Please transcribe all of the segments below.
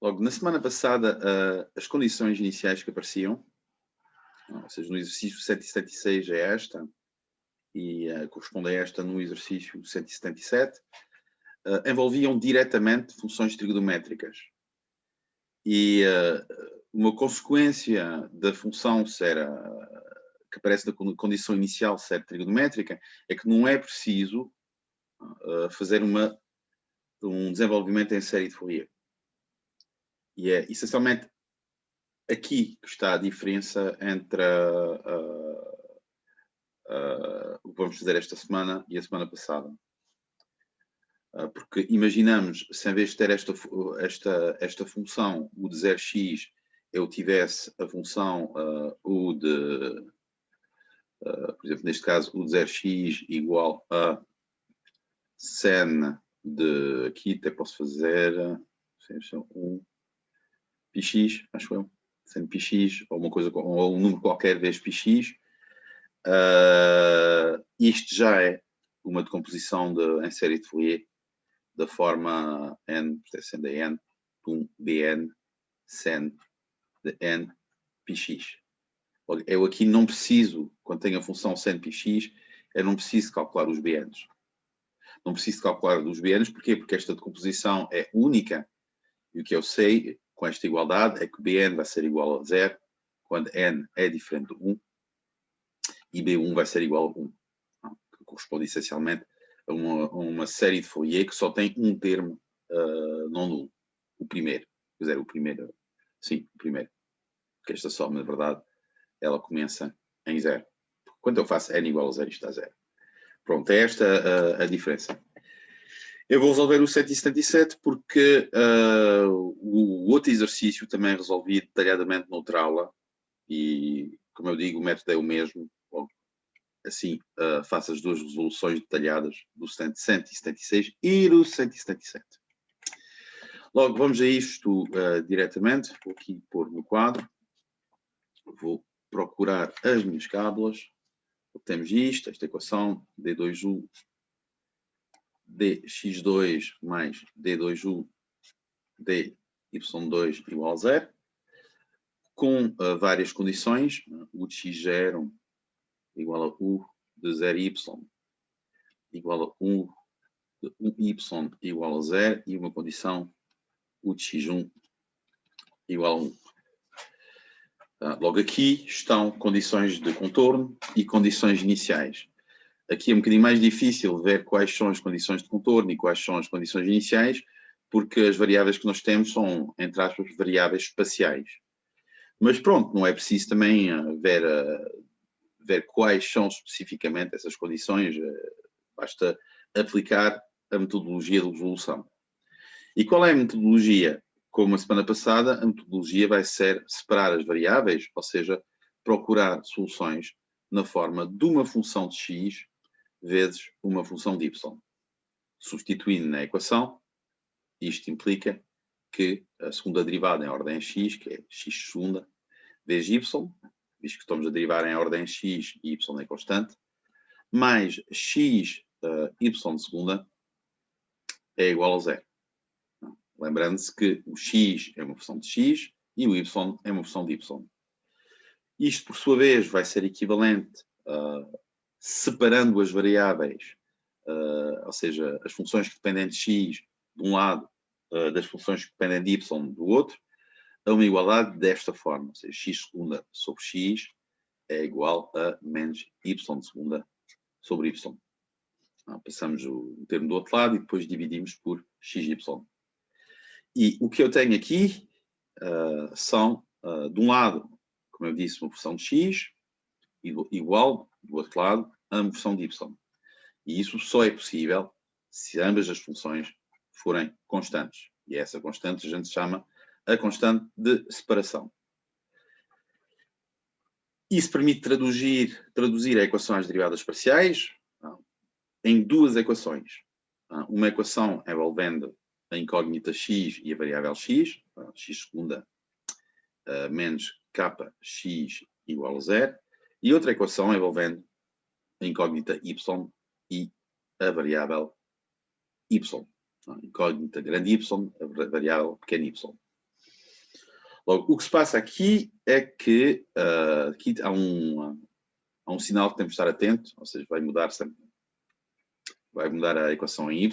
Logo, na semana passada, as condições iniciais que apareciam, ou seja, no exercício 176 é esta, e corresponde a esta no exercício 177, envolviam diretamente funções trigonométricas. E uma consequência da função que aparece na condição inicial ser trigonométrica é que não é preciso fazer um desenvolvimento em série de Fourier. E é essencialmente aqui que está a diferença entre o que vamos fazer esta semana e a semana passada. Porque imaginamos, se em vez de ter esta função, u de 0x, eu tivesse a função u de, por exemplo, neste caso, u de 0x igual a sen de, aqui até posso fazer, um πx, acho eu, sen πx, ou uma coisa, ou um número qualquer vezes πx. Isto já é uma decomposição em série de Fourier da forma n, sen de n, bn, sen de n, πx. Eu aqui não preciso, quando tenho a função sen πx, eu não preciso calcular os bn's. Não preciso calcular os bn's, porquê? Porque esta decomposição é única, e o que eu sei com esta igualdade é que bn vai ser igual a 0 quando n é diferente de 1 e b1 vai ser igual a 1, que corresponde essencialmente a uma série de Fourier que só tem um termo não nulo, o primeiro. Quer dizer, o primeiro. Porque esta soma, na verdade, ela começa em 0. Quando eu faço n igual a 0, isto dá 0. Pronto, é esta a diferença. Eu vou resolver o 177 porque o outro exercício também resolvi detalhadamente noutra aula e, como eu digo, o método é o mesmo. Assim, faço as duas resoluções detalhadas do 176 e do 177. Logo, vamos a isto diretamente. Vou aqui pôr no quadro. Vou procurar as minhas cábulas. Temos isto, esta equação, d2u, dx2 mais d2u, dy2 igual a 0, com várias condições. U de x0 igual a u de 0y igual a u de 1y igual a 0 e uma condição u de x1 igual a 1. Logo aqui estão condições de contorno e condições iniciais. Aqui é um bocadinho mais difícil ver quais são as condições de contorno e quais são as condições iniciais, porque as variáveis que nós temos são, entre aspas, variáveis espaciais. Mas pronto, não é preciso também ver quais são especificamente essas condições, basta aplicar a metodologia de resolução. E qual é a metodologia? Como a semana passada, a metodologia vai ser separar as variáveis, ou seja, procurar soluções na forma de uma função de x vezes uma função de y. Substituindo na equação, isto implica que a segunda derivada em ordem x, que é x segunda, vezes y, visto que estamos a derivar em ordem x e y é constante, mais x y de segunda é igual a 0. Lembrando-se que o x é uma função de x e o y é uma função de y. Isto, por sua vez, vai ser equivalente separando as variáveis, ou seja, as funções que dependem de x de um lado, das funções que dependem de y do outro, a uma igualdade desta forma, ou seja, x segunda sobre x é igual a menos y de segunda sobre y. Passamos o termo do outro lado e depois dividimos por xy. E o que eu tenho aqui são, de um lado, como eu disse, uma função de x, igual, do outro lado, a uma função de y. E isso só é possível se ambas as funções forem constantes. E essa constante a gente chama a constante de separação. Isso permite traduzir a equação às derivadas parciais em duas equações. Uma equação envolvendo a incógnita x e a variável x, x segunda menos kx igual a 0, e outra equação envolvendo a incógnita y e a variável y. A incógnita grande y, a variável pequena y. Logo, o que se passa aqui é que aqui há um sinal que temos de estar atento, ou seja, vai mudar a equação em y,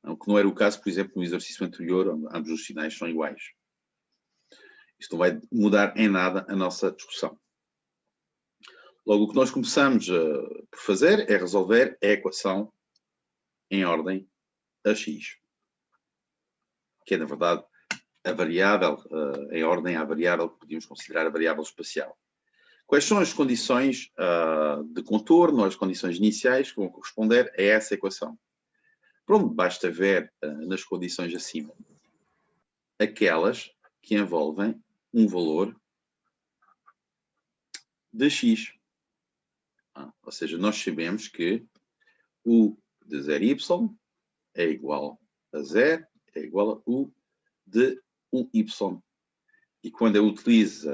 o que não era o caso, por exemplo, no exercício anterior, onde ambos os sinais são iguais. Isto não vai mudar em nada a nossa discussão. Logo, o que nós começamos por fazer é resolver a equação em ordem a x, que é, na verdade, a variável, em ordem à variável que podíamos considerar a variável espacial. Quais são as condições de contorno, as condições iniciais que vão corresponder a essa equação? Pronto, basta ver nas condições acima aquelas que envolvem um valor de x. Ou seja, nós sabemos que u de 0y é igual a 0, é igual a u de 1y. E quando eu utilizo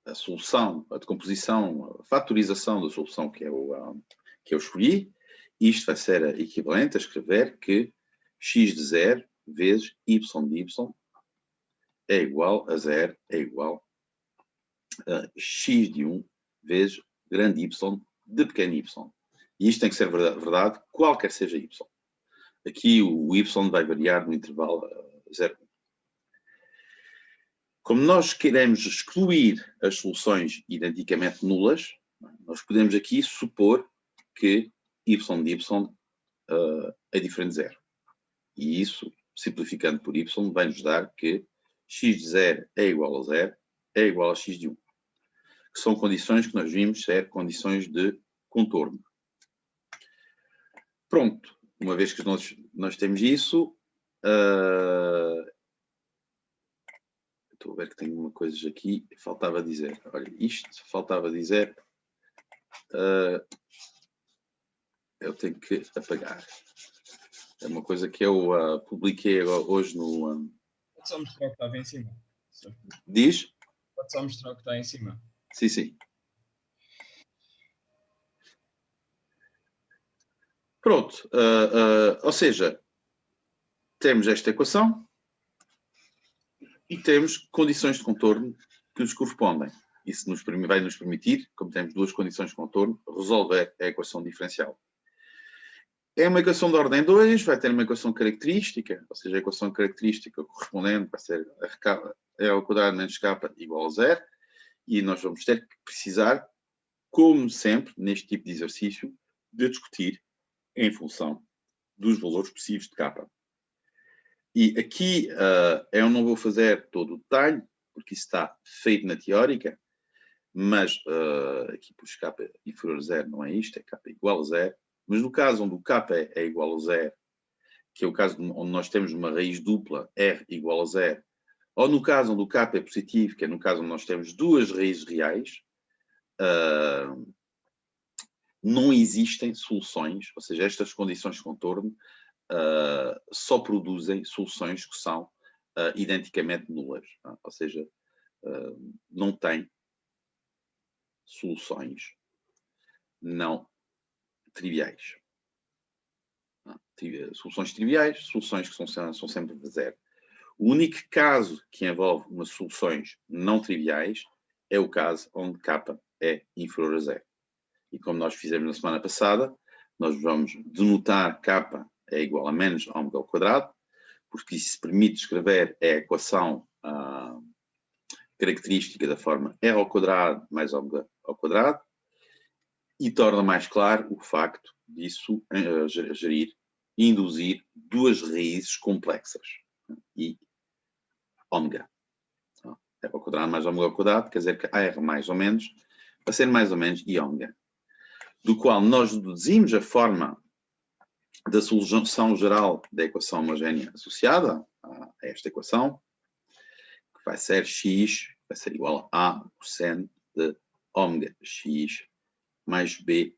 a solução, a decomposição, a fatorização da solução que eu escolhi, isto vai ser equivalente a escrever que x de 0 vezes y de y é igual a 0, é igual a x de 1 vezes grande y de pequeno y. E isto tem que ser verdade, qualquer seja y. Aqui o y vai variar no intervalo 0. Como nós queremos excluir as soluções identicamente nulas, nós podemos aqui supor que y de y é diferente de 0. E isso, simplificando por y, vai nos dar que x de 0 é igual a 0, é igual a x de 1. Que são condições que nós vimos ser condições de contorno. Pronto, uma vez que nós temos isso, estou a ver que tenho uma coisa aqui, faltava dizer. Olha, isto faltava dizer. Eu tenho que apagar. É uma coisa que eu publiquei hoje no... Pode só mostrar o que estava em cima. Diz? Pode só mostrar o que está em cima. Sim, sim. Pronto. Ou seja, temos esta equação e temos condições de contorno que nos correspondem. Isso vai nos permitir, como temos duas condições de contorno, resolver a equação diferencial. É uma equação de ordem 2, vai ter uma equação característica, ou seja, a equação característica correspondente vai ser E ao quadrado menos k igual a 0, e nós vamos ter que precisar, como sempre, neste tipo de exercício, de discutir em função dos valores possíveis de k. E aqui eu não vou fazer todo o detalhe, porque isso está feito na teórica, mas aqui por k inferior a 0 não é isto, é k igual a 0. Mas no caso onde o k é igual a 0, que é o caso onde nós temos uma raiz dupla, r igual a 0, ou no caso onde o k é positivo, que é no caso onde nós temos duas raízes reais, não existem soluções, ou seja, estas condições de contorno só produzem soluções que são identicamente nulas. Ou seja, não tem soluções não triviais. Soluções triviais, soluções que são sempre de 0. O único caso que envolve umas soluções não triviais é o caso onde k é inferior a 0. E como nós fizemos na semana passada, nós vamos denotar k é igual a menos ômega ao quadrado, porque isso permite escrever a equação característica da forma r ao quadrado mais ômega ao quadrado, e torna mais claro o facto disso induzir duas raízes complexas. E ômega. R ao quadrado mais ômega ao quadrado, quer dizer que r mais ou menos vai ser mais ou menos i ômega. Do qual nós deduzimos a forma da solução geral da equação homogénea associada a esta equação, que vai ser x, vai ser igual a cosseno de ômega x mais b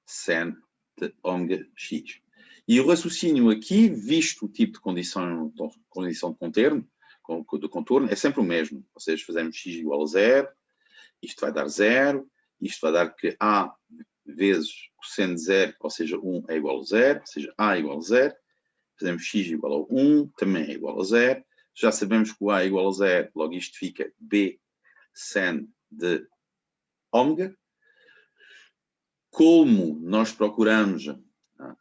sen de ômega x. E o raciocínio aqui, visto o tipo de condição de contorno, é sempre o mesmo. Ou seja, fazemos x igual a 0, isto vai dar 0, isto vai dar que a vezes cosseno de 0, ou seja, 1 é igual a 0, ou seja, a é igual a 0. Fazemos x igual a 1, também é igual a 0. já sabemos que o A é igual a 0, logo isto fica B sen de ômega. Como nós procuramos, da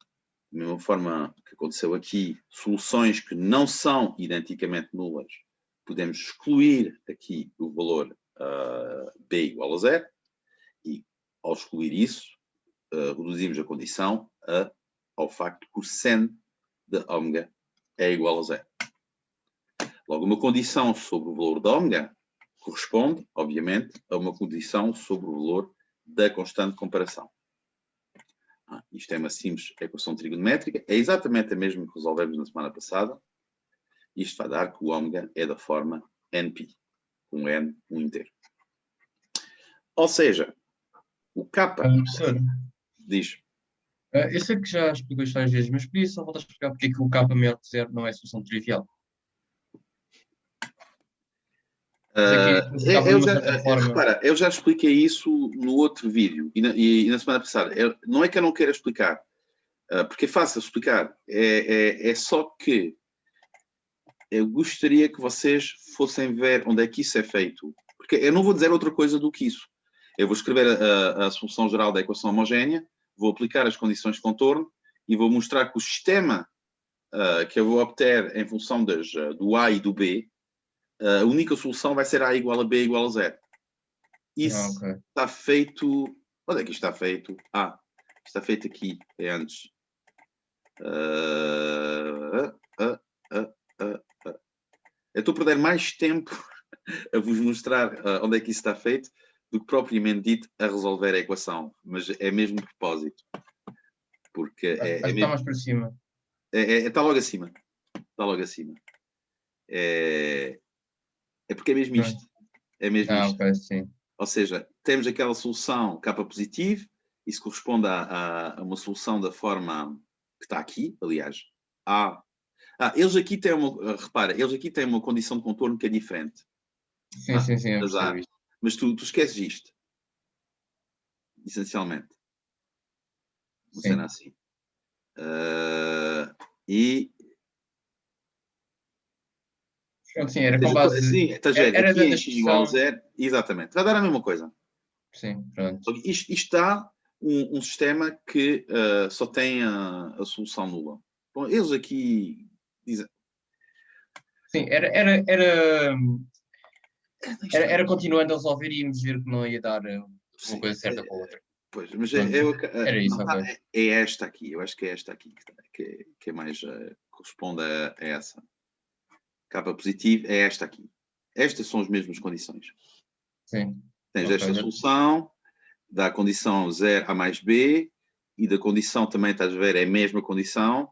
mesma forma que aconteceu aqui, soluções que não são identicamente nulas, podemos excluir aqui o valor B igual a 0, e ao excluir isso, reduzimos a condição ao facto que o sen de ômega é igual a 0. Logo, uma condição sobre o valor de ômega corresponde, obviamente, a uma condição sobre o valor da constante de comparação. Isto é uma simples equação trigonométrica, é exatamente a mesma que resolvemos na semana passada. Isto vai dar que o ômega é da forma NP, com N, um inteiro. Ou seja, o kappa... Professor, diz... eu sei que já explicou isto às vezes, mas podia só voltar a explicar porque é que o K maior que 0 não é solução trivial. Repara, eu já expliquei isso no outro vídeo e na semana passada. Não é que eu não queira explicar, porque é fácil explicar. É só que eu gostaria que vocês fossem ver onde é que isso é feito. Porque eu não vou dizer outra coisa do que isso. Eu vou escrever a solução geral da equação homogénea, vou aplicar as condições de contorno e vou mostrar que o sistema que eu vou obter em função do A e do B, a única solução vai ser A igual a B igual a 0. Isso está feito... Onde é que isto está feito? Está feito aqui, é antes. Eu estou a perder mais tempo a vos mostrar onde é que isso está feito do que propriamente dito a resolver a equação. Mas é mesmo de propósito. Porque está mais para cima. Está logo acima. Está logo acima. É porque é mesmo isto. É mesmo isto. Ok, sim. Ou seja, temos aquela solução K positivo, isso corresponde a uma solução da forma que está aqui, aliás. Eles aqui têm uma... Repara, eles aqui têm uma condição de contorno que é diferente. Sim, eu percebo isto. Mas tu esqueces isto. Essencialmente. Não será assim. Sim, era com base... Sim, estás a ver, era aqui da em x igual a 0, exatamente. Vai dar a mesma coisa. Sim, pronto. Isto está um sistema que só tem a solução nula. Bom, eles aqui dizem... Sim, era continuando a resolver e íamos ver que não ia dar uma coisa certa com a outra. Pois, mas era isso, é esta aqui. Eu acho que é esta aqui que é mais... corresponde a essa. K positivo é esta aqui. Estas são as mesmas condições. Sim. Tens esta solução, da condição 0 a mais B, e da condição também, estás a ver, é a mesma condição,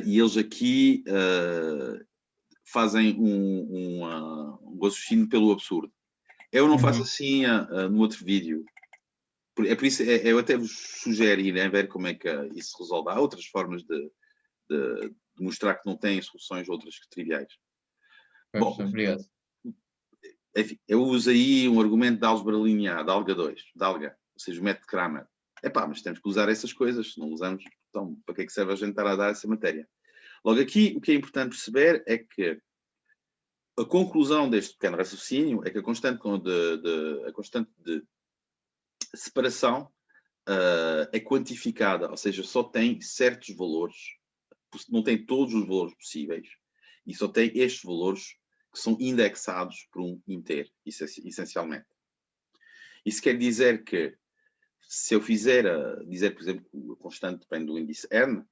e eles aqui fazem um raciocínio pelo absurdo. Eu não faço assim no outro vídeo. É por isso, eu até vos sugiro irem ver como é que isso se resolve. Há outras formas de mostrar que não têm soluções outras que triviais. Bom, obrigado. Enfim, eu uso aí um argumento de álgebra linear, de alga 2, de alga, ou seja, o método de Kramer. Mas temos que usar essas coisas, se não usamos, então para que é que serve a gente estar a dar essa matéria? Logo aqui, o que é importante perceber é que a conclusão deste pequeno raciocínio é que a constante de separação é quantificada, ou seja, só tem certos valores, não tem todos os valores possíveis, e só tem estes valores que são indexados por um inteiro, essencialmente. Isso quer dizer que, se eu dizer, por exemplo, que a constante depende do índice n,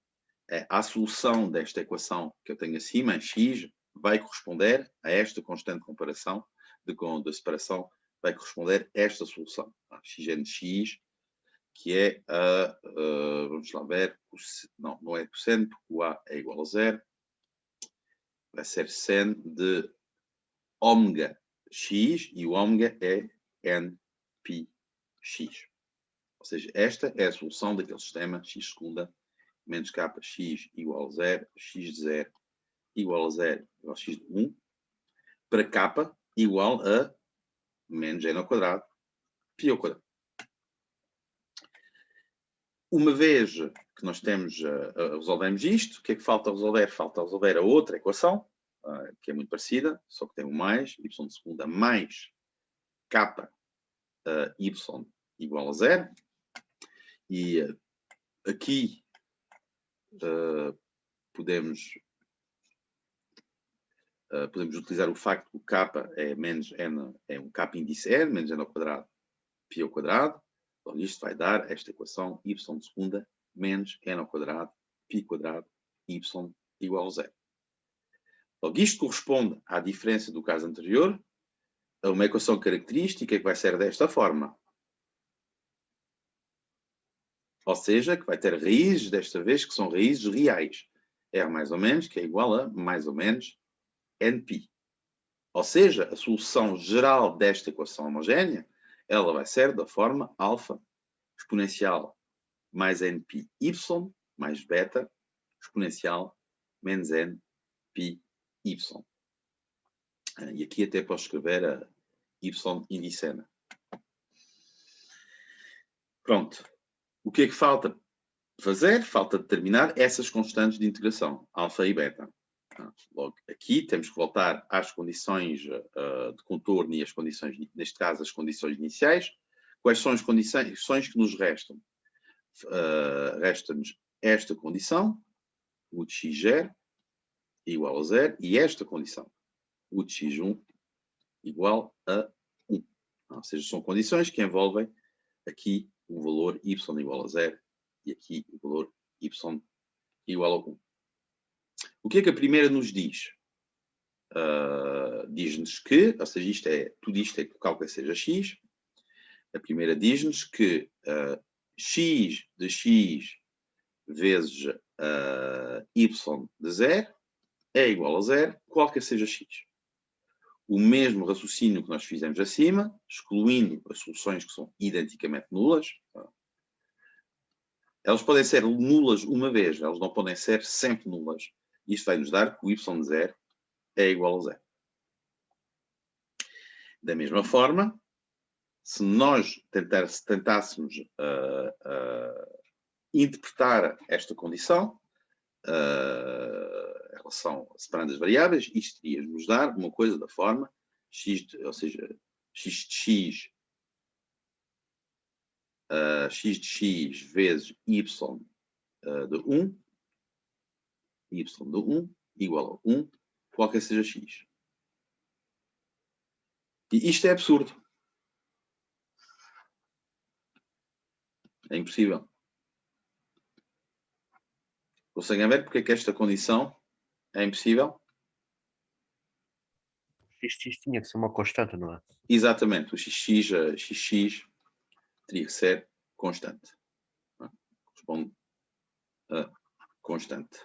a solução desta equação que eu tenho acima, x, vai corresponder a esta constante de comparação, de separação, vai corresponder a esta solução, xn de x, que é vamos lá ver, não é cosseno, porque o A é igual a 0, vai ser sen de ômega x, e o ômega é npx. Ou seja, esta é a solução daquele sistema x segunda menos k, x igual a 0, x de 0 igual a 0 igual a x de 1, para k igual a menos n ao quadrado, π ao quadrado. Uma vez que nós resolvemos isto, o que é que falta resolver? Falta resolver a outra equação, que é muito parecida, só que tem um mais, y de segunda mais k y igual a 0. E aqui podemos utilizar o facto que o k é menos n, é um k índice n, menos n ao quadrado, π ao quadrado. Então, isto vai dar esta equação y de segunda menos n ao quadrado, π quadrado, y igual a 0. Logo, isto corresponde à diferença do caso anterior, a uma equação característica que vai ser desta forma. Ou seja, que vai ter raízes, desta vez, que são raízes reais. R mais ou menos, que é igual a mais ou menos NP. Ou seja, a solução geral desta equação homogénea, ela vai ser da forma alfa exponencial mais NPy mais beta exponencial menos NPy. E aqui até posso escrever a y indicena. Pronto. O que é que falta fazer? Falta determinar essas constantes de integração, alfa e beta. Logo, aqui temos que voltar às condições de contorno e as condições, neste caso, as condições iniciais. Quais são as condições que nos restam? Resta-nos esta condição, o de x0 igual a 0, e esta condição, o de x1 igual a 1. Ou seja, são condições que envolvem aqui o valor y igual a 0 e aqui o valor y igual a 1. O que é que a primeira nos diz? Diz-nos que, ou seja, tudo isto é que o cálculo seja x. A primeira diz-nos que x de x vezes y de 0 é igual a 0, qualquer seja x. O mesmo raciocínio que nós fizemos acima, excluindo as soluções que são identicamente nulas. Elas podem ser nulas uma vez, elas não podem ser sempre nulas. Isto vai nos dar que o y de 0 é igual a 0. Da mesma forma, se nós tentássemos interpretar esta condição em relação a separando as variáveis, isto iria nos dar uma coisa da forma ou seja, x de x vezes y de 1, y de 1 igual a 1, qualquer seja x. E isto é absurdo. É impossível. Conseguem ver porque é que esta condição é impossível? X tinha que ser uma constante, não é? Exatamente. O xx teria que ser constante. Corresponde a constante.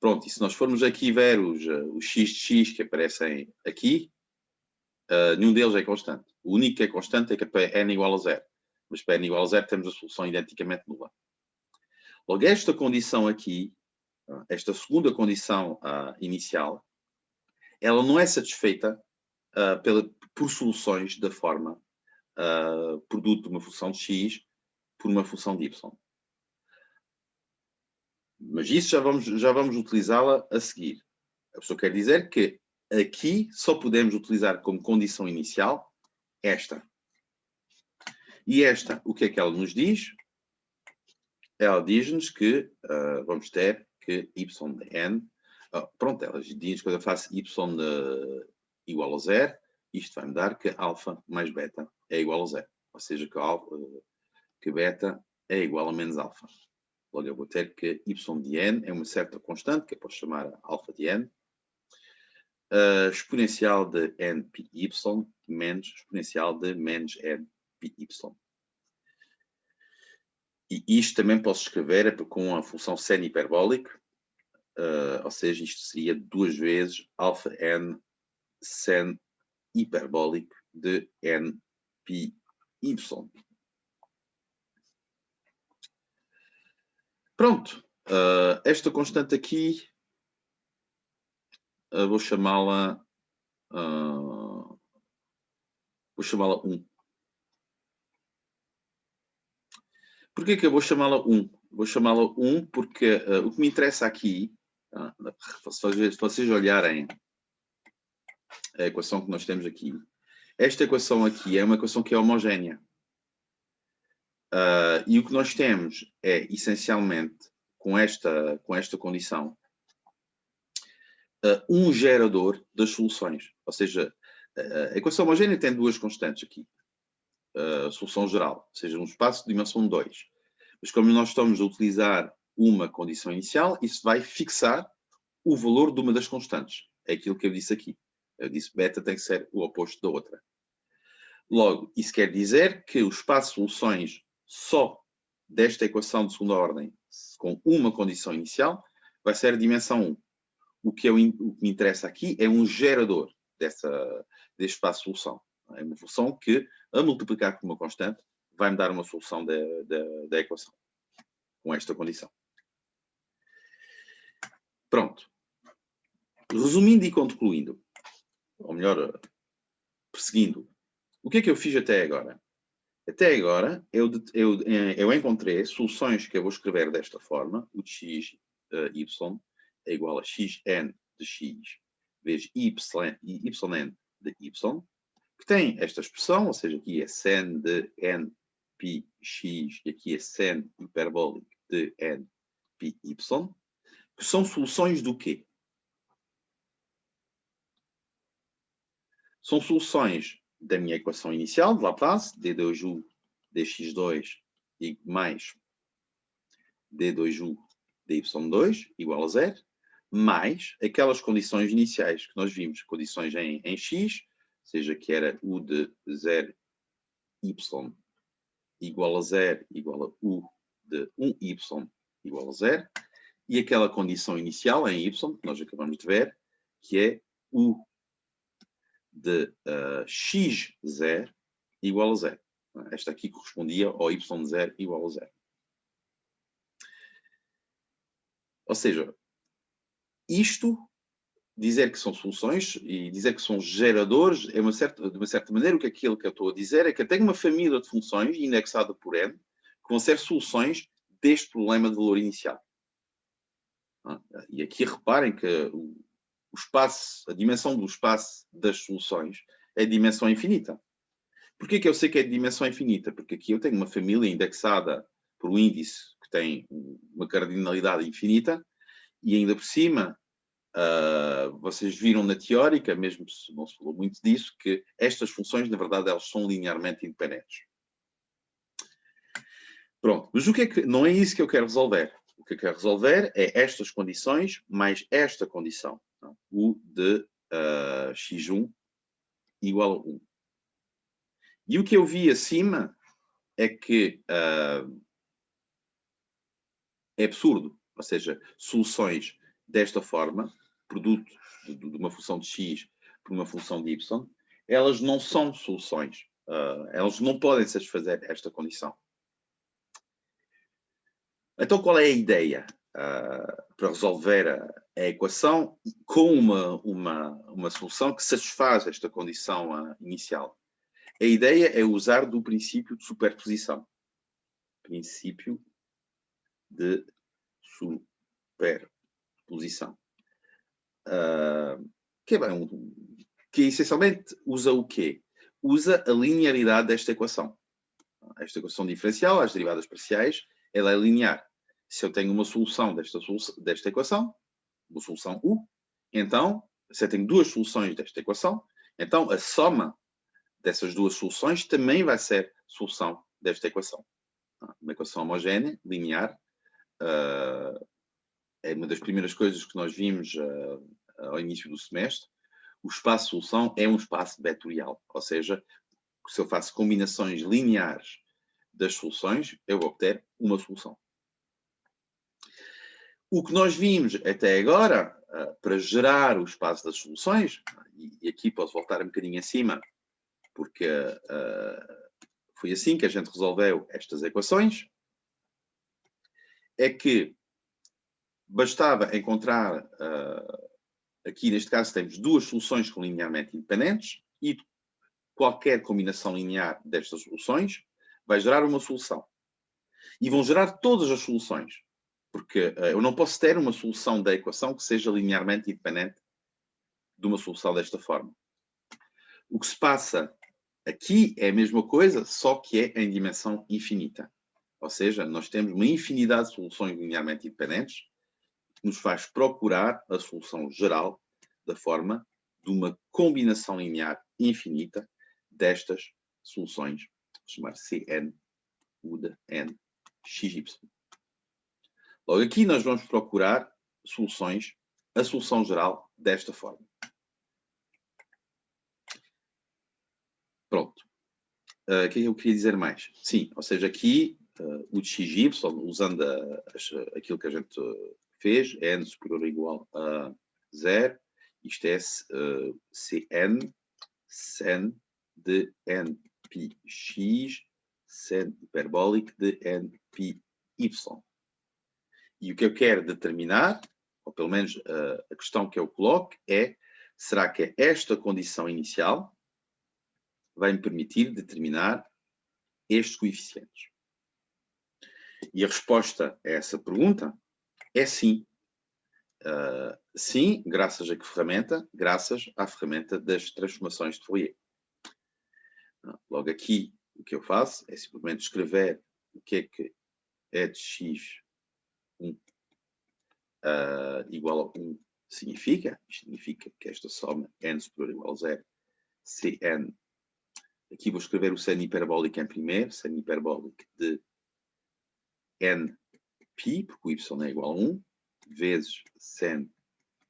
Pronto, e se nós formos aqui ver os x de x que aparecem aqui, nenhum deles é constante. O único que é constante é que para n igual a 0. Mas para n igual a 0 temos a solução identicamente nula. Logo, esta condição aqui, esta segunda condição inicial, ela não é satisfeita por soluções da forma produto de uma função de x por uma função de y. Mas isso já vamos utilizá-la a seguir. A pessoa quer dizer que aqui só podemos utilizar como condição inicial esta. E esta, o que é que ela nos diz? Ela diz-nos que vamos ter que y de n. Pronto, ela diz que quando eu faço y igual a 0, isto vai me dar que alfa mais beta é igual a 0. Ou seja, que beta é igual a menos alfa. Logo, eu vou ter que y de n é uma certa constante, que eu posso chamar alfa de n, exponencial de nπy menos exponencial de menos nπy. E isto também posso escrever com a função seno hiperbólica, ou seja, isto seria 2 vezes alfa n seno hiperbólico de nπy. Pronto, esta constante aqui, vou chamá-la 1. Porquê que eu vou chamá-la 1? Vou chamá-la 1 porque o que me interessa aqui Se vocês olharem a equação que nós temos aqui, esta equação aqui é uma equação que é homogénea. E o que nós temos é, essencialmente, com esta condição, um gerador das soluções. Ou seja, a equação homogénea tem duas constantes aqui. A solução geral, ou seja, um espaço de dimensão 2. Mas como nós estamos a utilizar uma condição inicial, isso vai fixar o valor de uma das constantes. É aquilo que eu disse aqui. Eu disse beta tem que ser o oposto da outra. Logo, isso quer dizer que o espaço de soluções só desta equação de segunda ordem, com uma condição inicial, vai ser a dimensão 1. O que me interessa aqui é um gerador deste espaço de solução. É uma função que, a multiplicar por uma constante, vai-me dar uma solução da equação, com esta condição. Pronto. Resumindo e concluindo, ou melhor, perseguindo, o que é que eu fiz até agora? Até agora, eu encontrei soluções que eu vou escrever desta forma, o de x, y, é igual a xn de x, vezes yn de y, que tem esta expressão, ou seja, aqui é sen de n πx, e aqui é sen hiperbólico de n πy, que são soluções do quê? São soluções da minha equação inicial, de Laplace, d2u dx2 e mais d2u dy2 igual a 0, mais aquelas condições iniciais que nós vimos, condições em x, seja que era u de 0y igual a 0 igual a u de 1y igual a 0, e aquela condição inicial em y, que nós acabamos de ver, que é u de x0 igual a 0. Esta aqui correspondia ao y0 igual a 0. Ou seja, isto, dizer que são soluções e dizer que são geradores, de uma certa maneira, o que aquilo que eu estou a dizer é que eu tenho uma família de funções indexada por n, que vão ser soluções deste problema de valor inicial. E aqui reparem que o espaço, a dimensão do espaço das soluções é dimensão infinita. Porquê que eu sei que é de dimensão infinita? Porque aqui eu tenho uma família indexada por um índice que tem uma cardinalidade infinita e ainda por cima, vocês viram na teórica, mesmo se não se falou muito disso, que estas funções, na verdade, elas são linearmente independentes. Pronto, mas o que é que, não é isso que eu quero resolver. O que eu quero resolver é estas condições mais esta condição. U de x1 igual a 1. E o que eu vi acima é que é absurdo. Ou seja, soluções desta forma, produto de uma função de x por uma função de y, elas não são soluções. Elas não podem satisfazer esta condição. Então, qual é a ideia para resolver a equação com uma solução que satisfaz esta condição inicial? A ideia é usar do princípio de superposição. Princípio de superposição. Que essencialmente usa o quê? Usa a linearidade desta equação. Esta equação diferencial, as derivadas parciais, ela é linear. Se eu tenho uma solução desta equação, uma solução U, então, se eu tenho duas soluções desta equação, então a soma dessas duas soluções também vai ser solução desta equação. Uma equação homogénea, linear, é uma das primeiras coisas que nós vimos ao início do semestre. O espaço de solução é um espaço vetorial, ou seja, se eu faço combinações lineares das soluções, eu vou obter uma solução. O que nós vimos até agora, para gerar o espaço das soluções, e aqui posso voltar um bocadinho acima, porque foi assim que a gente resolveu estas equações, é que bastava encontrar, aqui neste caso temos duas soluções linearmente independentes, e qualquer combinação linear destas soluções vai gerar uma solução. E vão gerar todas as soluções. Porque eu não posso ter uma solução da equação que seja linearmente independente de uma solução desta forma. O que se passa aqui é a mesma coisa, só que é em dimensão infinita. Ou seja, nós temos uma infinidade de soluções linearmente independentes que nos faz procurar a solução geral da forma de uma combinação linear infinita destas soluções, vou chamar Cn, U de n, xy. Logo aqui nós vamos procurar soluções, a solução geral desta forma. Pronto. O que é que eu queria dizer mais? Sim, ou seja, aqui o de xy, usando aquilo que a gente fez, n superior ou igual a 0, isto é Cn, sen de nπx, sen hiperbólico de nπy. E o que eu quero determinar, ou pelo menos a questão que eu coloco, é: será que esta condição inicial vai me permitir determinar estes coeficientes? E a resposta a essa pergunta é sim. Sim, graças a que ferramenta? Graças à ferramenta das transformações de Fourier. Logo aqui, o que eu faço é simplesmente escrever o que é de x1 igual a 1 significa. Isto significa que esta soma n superior ou igual a 0, Cn. Aqui vou escrever o seno hiperbólico em primeiro, seno hiperbólico de nπ, porque o y é igual a 1, vezes seno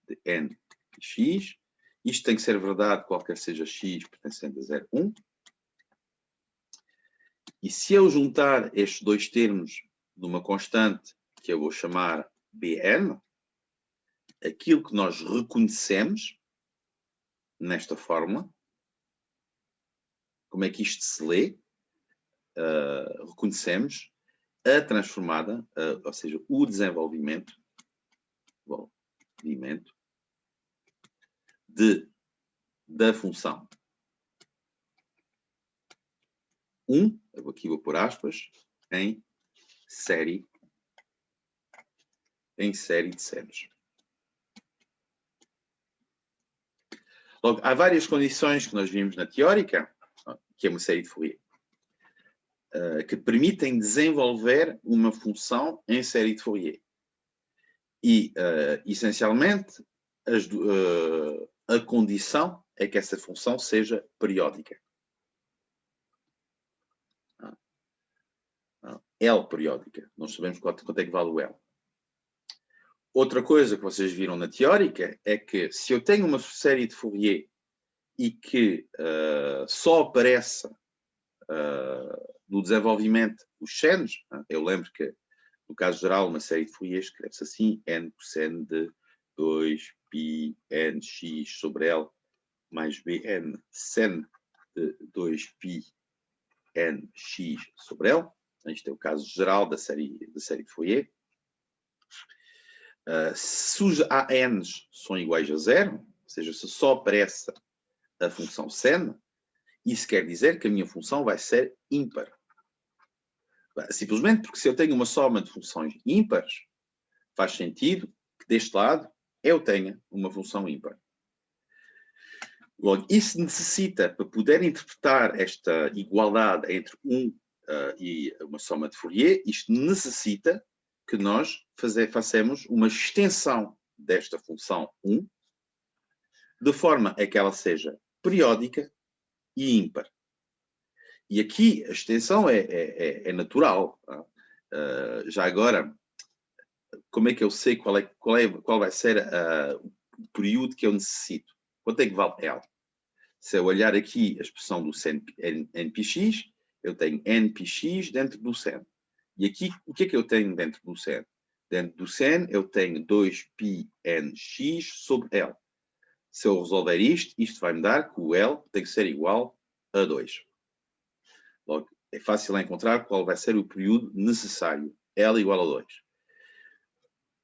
de nx. Isto tem que ser verdade, qualquer seja x pertencente a 0, 1. E se eu juntar estes dois termos numa constante que eu vou chamar Bn, aquilo que nós reconhecemos nesta fórmula, como é que isto se lê? Reconhecemos a transformada, ou seja, o desenvolvimento da função 1, aqui vou pôr aspas, em série de senos. Logo, há várias condições que nós vimos na teórica, que é uma série de Fourier, que permitem desenvolver uma função em série de Fourier. E, essencialmente, a condição é que essa função seja periódica. L periódica. Nós sabemos quanto é que vale o L. Outra coisa que vocês viram na teórica é que se eu tenho uma série de Fourier e que só aparece no desenvolvimento os senos, eu lembro que no caso geral uma série de Fourier escreve-se assim: n cosseno de 2π nx sobre L mais bn sen de 2π nx sobre L. Isto é o caso geral da série de Fourier. Se os ANs são iguais a 0, ou seja, se só aparece a função sen, isso quer dizer que a minha função vai ser ímpar. Simplesmente porque se eu tenho uma soma de funções ímpares, faz sentido que deste lado eu tenha uma função ímpar. Logo, isso necessita, para poder interpretar esta igualdade entre 1 e uma soma de Fourier, isto necessita que nós façamos uma extensão desta função 1, de forma a que ela seja periódica e ímpar. E aqui a extensão é natural. Já agora, como é que eu sei qual vai ser o período que eu necessito? Quanto é que vale L? Se eu olhar aqui a expressão do sen npx, eu tenho npx dentro do sen. E aqui, o que é que eu tenho dentro do sen? Dentro do sen, eu tenho 2π nx sobre L. Se eu resolver isto, isto vai me dar que o L tem que ser igual a 2. Logo, é fácil encontrar qual vai ser o período necessário. L igual a 2.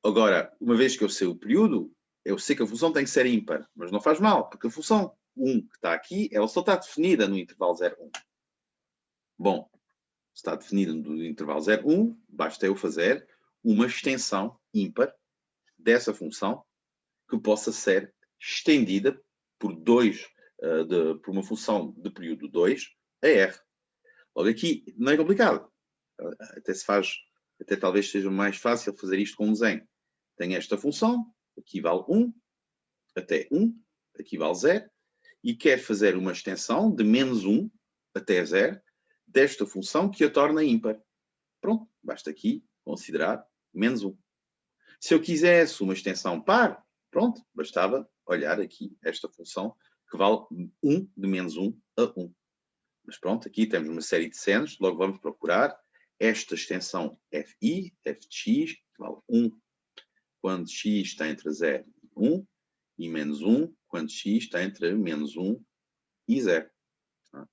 Agora, uma vez que eu sei o período, eu sei que a função tem que ser ímpar. Mas não faz mal, porque a função 1 que está aqui, ela só está definida no intervalo 0, 1. Bom, se está definida no intervalo 0, 1, basta eu fazer uma extensão ímpar dessa função que possa ser estendida por por uma função de período 2 a R. Logo aqui não é complicado. Até talvez seja mais fácil fazer isto com um desenho. Tenho esta função, aqui vale 1, até 1, aqui vale 0, e quero fazer uma extensão de menos 1 até 0 desta função que a torna ímpar. Pronto, basta aqui considerar menos 1. Se eu quisesse uma extensão par, pronto, bastava olhar aqui esta função que vale 1 de menos 1 a 1. Mas pronto, aqui temos uma série de senos, logo vamos procurar esta extensão fi, f de x, que vale 1 quando x está entre 0 e 1, e menos 1 quando x está entre menos 1 e 0.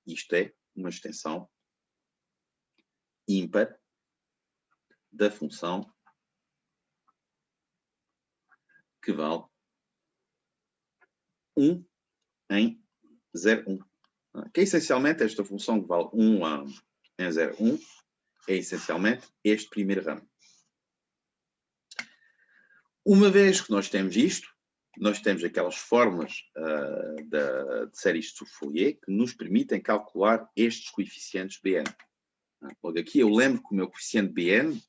Isto é uma extensão ímpar da função que vale 1 em 0, 1. Que é essencialmente esta função que vale 1 em 0, 1, é essencialmente este primeiro ramo. Uma vez que nós temos isto, nós temos aquelas fórmulas de séries de Fourier que nos permitem calcular estes coeficientes Bn. Logo aqui eu lembro que o meu coeficiente Bn,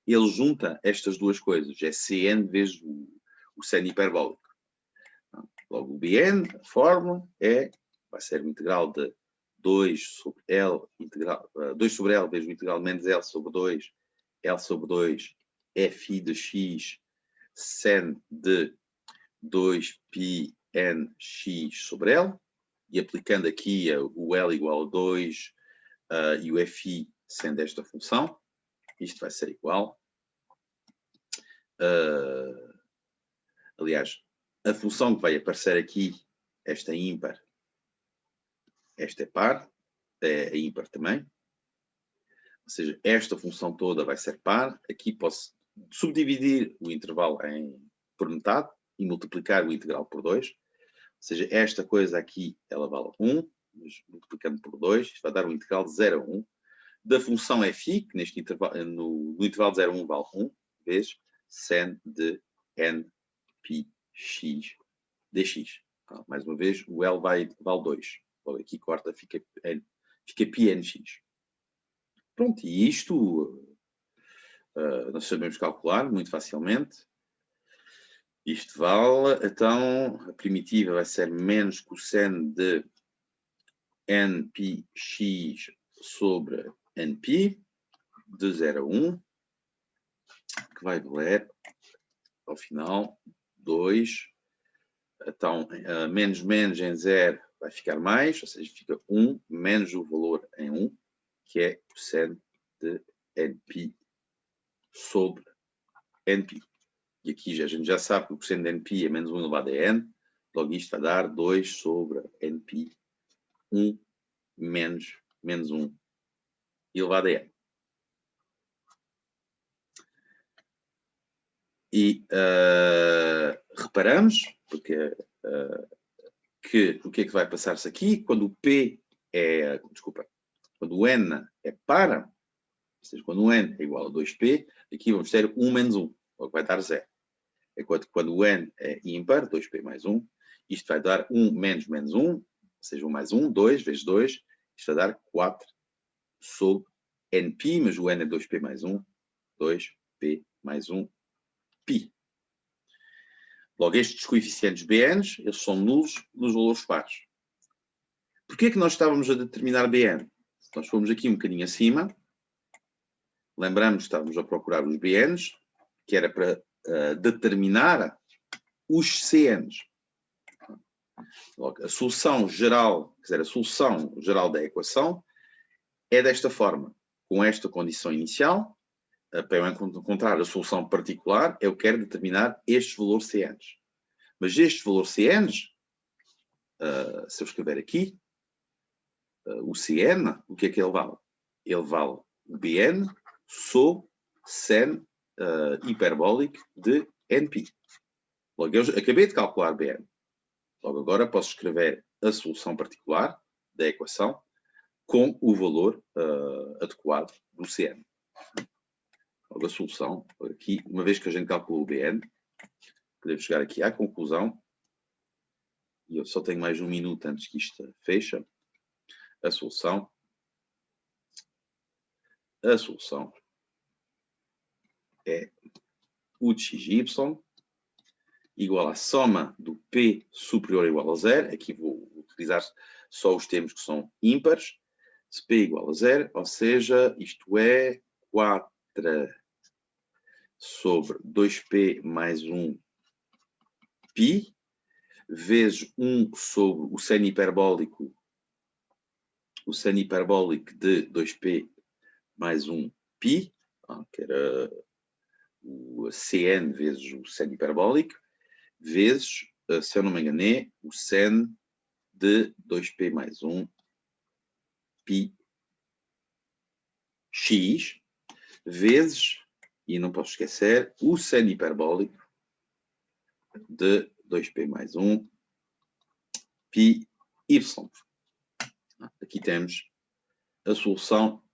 ele junta estas duas coisas, é Cn vezes o seno hiperbólico. Logo o Bn, a fórmula, vai ser o integral de 2 sobre L, 2 sobre L vezes o integral menos L sobre 2, Fi de x, sen de 2πnx sobre L, e aplicando aqui o L igual a 2 e o Fi sendo esta função, isto vai ser igual. Aliás, a função que vai aparecer aqui, esta é ímpar, esta é par, é ímpar também. Ou seja, esta função toda vai ser par. Aqui posso subdividir o intervalo por metade e multiplicar o integral por 2. Ou seja, esta coisa aqui, ela vale 1, mas multiplicando por 2, isto vai dar um integral de 0 a 1 da função fi, que neste intervalo, no intervalo de 0 a 1 vale 1, vezes sen de nπx dx. Mais uma vez, o L vale 2. Logo aqui corta, fica πnx. Pronto, e isto nós sabemos calcular muito facilmente. Isto vale, então, a primitiva vai ser menos cosseno de npx sobre np, de 0 a 1, que vai valer, ao final, 2. Então, menos em 0 vai ficar mais, ou seja, fica 1 menos o valor em 1, que é cosseno de np sobre np. E aqui a gente já sabe que o cosseno de np é menos 1 elevado a n, logo isto vai dar 2 sobre np, 1 menos 1 elevado a n. E reparamos, porque o que é que vai passar-se aqui? Quando o P quando o N é par, ou seja, quando o N é igual a 2P, aqui vamos ter 1 menos 1, logo vai dar 0. Enquanto quando o N é ímpar, 2P mais 1, isto vai dar 1 menos 1, ou seja, 1 mais 1, 2 vezes 2, isto vai dar 4 sobre NP, mas o N é 2P mais 1, 2P mais 1, π. Logo, estes coeficientes Bn, eles são nulos nos valores pares. Porquê é que nós estávamos a determinar Bn? Se nós formos aqui um bocadinho acima, lembramos que estávamos a procurar os Bns, que era para determinar os Cns. Logo, a solução geral, quer dizer, a solução geral da equação é desta forma. Com esta condição inicial, para eu encontrar a solução particular, eu quero determinar estes valores Cns. Mas estes valores Cns, se eu escrever aqui, o Cn, o que é que ele vale? Ele vale o Bn sobre sen hiperbólico de np. Logo, eu acabei de calcular Bn. Logo, agora posso escrever a solução particular da equação com o valor adequado do Cn. Logo a solução, aqui, uma vez que a gente calculou o BN, podemos chegar aqui à conclusão, e eu só tenho mais um minuto antes que isto feche, a solução é u de xy igual à soma do P superior ou igual a zero, aqui vou utilizar só os termos que são ímpares, se P igual a zero, ou seja, isto é 4 sobre 2P mais 1 π, vezes 1 sobre o seno hiperbólico de 2P mais 1 π, que era o Cn vezes o seno hiperbólico, vezes, se eu não me enganei, o seno de 2P mais 1 π x, vezes, e não posso esquecer, o seno hiperbólico de 2P mais 1 π y. Aqui temos a solução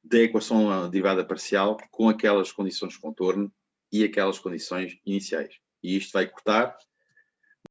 da equação derivada parcial com aquelas condições de contorno e aquelas condições iniciais. E isto vai cortar